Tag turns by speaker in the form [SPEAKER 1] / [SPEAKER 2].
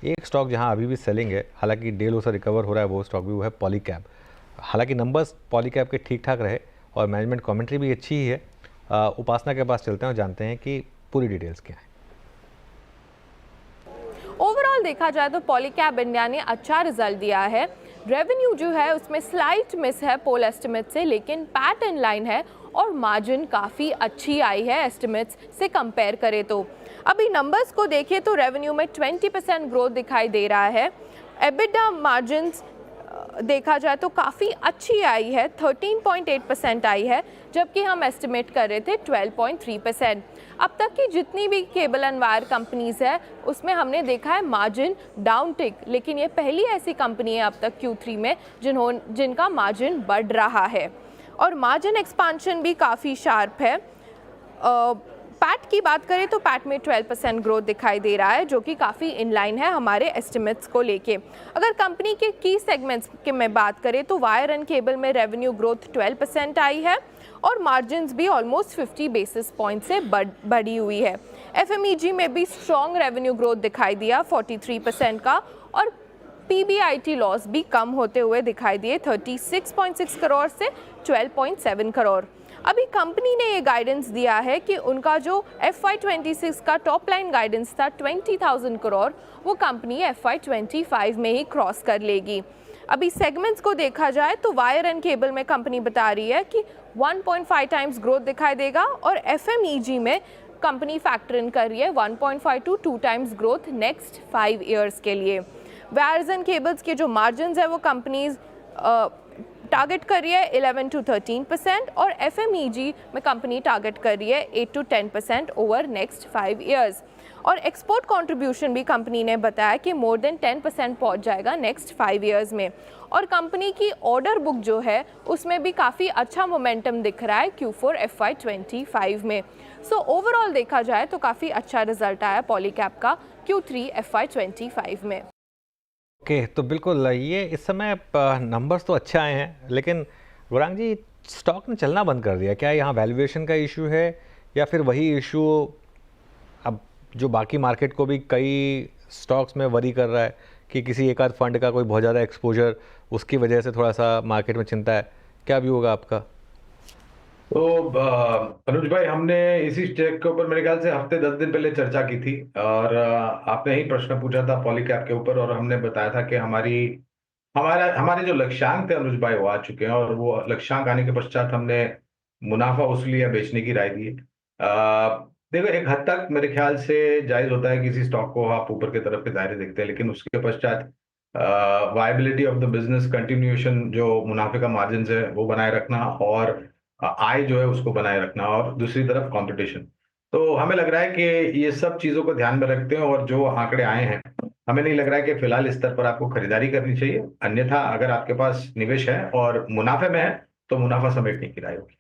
[SPEAKER 1] एक स्टॉक जहां अभी भी सेलिंग है, हालांकि डे लो से रिकवर हो रहा है, वो स्टॉक भी वो है पॉलीकैब। हालांकि नंबर्स पॉलीकैब के ठीक ठाक रहे और मैनेजमेंट कमेंट्री भी अच्छी ही है। उपासना के पास चलते हैं और जानते हैं कि पूरी डिटेल्स क्या है।
[SPEAKER 2] ओवरऑल देखा जाए तो पॉलीकैब इंडिया ने अच्छा रिजल्ट दिया है। रेवेन्यू जो है उसमें स्लाइट मिस है पोल एस्टिमेट से, लेकिन पैट इन लाइन है और मार्जिन काफ़ी अच्छी आई है एस्टिमेट्स से कंपेयर करें तो। अभी नंबर्स को देखें तो रेवेन्यू में 20% ग्रोथ दिखाई दे रहा है। एबिटा मार्जिन्स देखा जाए तो काफ़ी अच्छी आई है, 13.8% आई है, जबकि हम एस्टिमेट कर रहे थे 12.3%। अब तक की जितनी भी केबल एंड वायर कंपनीज है उसमें हमने देखा है मार्जिन डाउन टिक, लेकिन ये पहली ऐसी कंपनी है अब तक Q3 में जिनका मार्जिन बढ़ रहा है और मार्जिन एक्सपांशन भी काफ़ी शार्प है। पैट की बात करें तो पैट में 12% ग्रोथ दिखाई दे रहा है, जो कि काफ़ी इनलाइन है हमारे एस्टिमेट्स को लेके। अगर कंपनी के की सेगमेंट्स की मैं बात करें तो वायर एंड केबल में रेवेन्यू ग्रोथ 12% आई है और मार्जिन्स भी ऑलमोस्ट 50 बेसिस पॉइंट से बढ़ी हुई है। एफएमईजी में भी स्ट्रॉन्ग रेवेन्यू ग्रोथ दिखाई दिया 43% का और पीबीआईटी लॉस भी कम होते हुए दिखाई दिए 36.6 करोड़ से 12.7 करोड़। अभी कंपनी ने ये गाइडेंस दिया है कि उनका जो FY26 का टॉप लाइन गाइडेंस था 20,000 करोड़, वो कंपनी FY25 में ही क्रॉस कर लेगी। अभी सेगमेंट्स को देखा जाए तो वायर एंड केबल में कंपनी बता रही है कि 1.5 टाइम्स ग्रोथ दिखाई देगा और एफएमईजी में कंपनी फैक्टर इन कर रही है 1.5 to 2 times growth next 5 years के लिए। वायर्स एंड केबल्स के जो मार्जिन है वो कंपनीज टारगेट कर रही है 11 to 13% और एफएमईजी में कंपनी टारगेट कर रही है 8 to 10% ओवर नेक्स्ट 5 ईयर्स। और एक्सपोर्ट कंट्रीब्यूशन भी कंपनी ने बताया कि मोर देन 10% पहुंच जाएगा नेक्स्ट 5 ईयर्स में। और कंपनी की ऑर्डर बुक जो है उसमें भी काफ़ी अच्छा मोमेंटम दिख रहा है Q4 FY25 में। सो ओवरऑल देखा जाए तो काफ़ी अच्छा रिजल्ट आया पॉलीकैब का Q3 FY25 में।
[SPEAKER 1] ओके, तो बिल्कुल ये इस समय नंबर्स तो अच्छे आए हैं, लेकिन गौरांग जी, स्टॉक ने चलना बंद कर दिया। क्या यहाँ वैल्यूएशन का इशू है या फिर वही इशू अब जो बाकी मार्केट को भी कई स्टॉक्स में वरी कर रहा है कि किसी एक आध फंड का कोई बहुत ज़्यादा एक्सपोजर, उसकी वजह से थोड़ा सा मार्केट में चिंता है? क्या व्यू होगा आपका?
[SPEAKER 3] तो अनुज भाई, हमने इसी स्टेक के ऊपर मेरे ख्याल से हफ्ते 10 दिन पहले चर्चा की थी और आपने ही प्रश्न पूछा था पॉलीकैब के ऊपर और हमने बताया था कि हमारे जो लक्ष्यांक थे अनुज भाई वो आ चुके हैं और वो लक्ष्यांक आने के पश्चात हमने मुनाफा वसूली या बेचने की राय दी है। देखो, एक हद तक मेरे ख्याल से जायज होता है किसी स्टॉक को आप ऊपर की तरफ के दायरे देखते हैं, लेकिन उसके पश्चात viability of the business, continuation, जो मुनाफे का मार्जिन है वो बनाए रखना और आय जो है उसको बनाए रखना और दूसरी तरफ कंपटीशन। तो हमें लग रहा है कि ये सब चीजों को ध्यान में रखते हैं और जो आंकड़े आए हैं, हमें नहीं लग रहा है कि फिलहाल इस स्तर पर आपको खरीदारी करनी चाहिए। अन्यथा अगर आपके पास निवेश है और मुनाफे में है तो मुनाफा समेटने की राय होगी।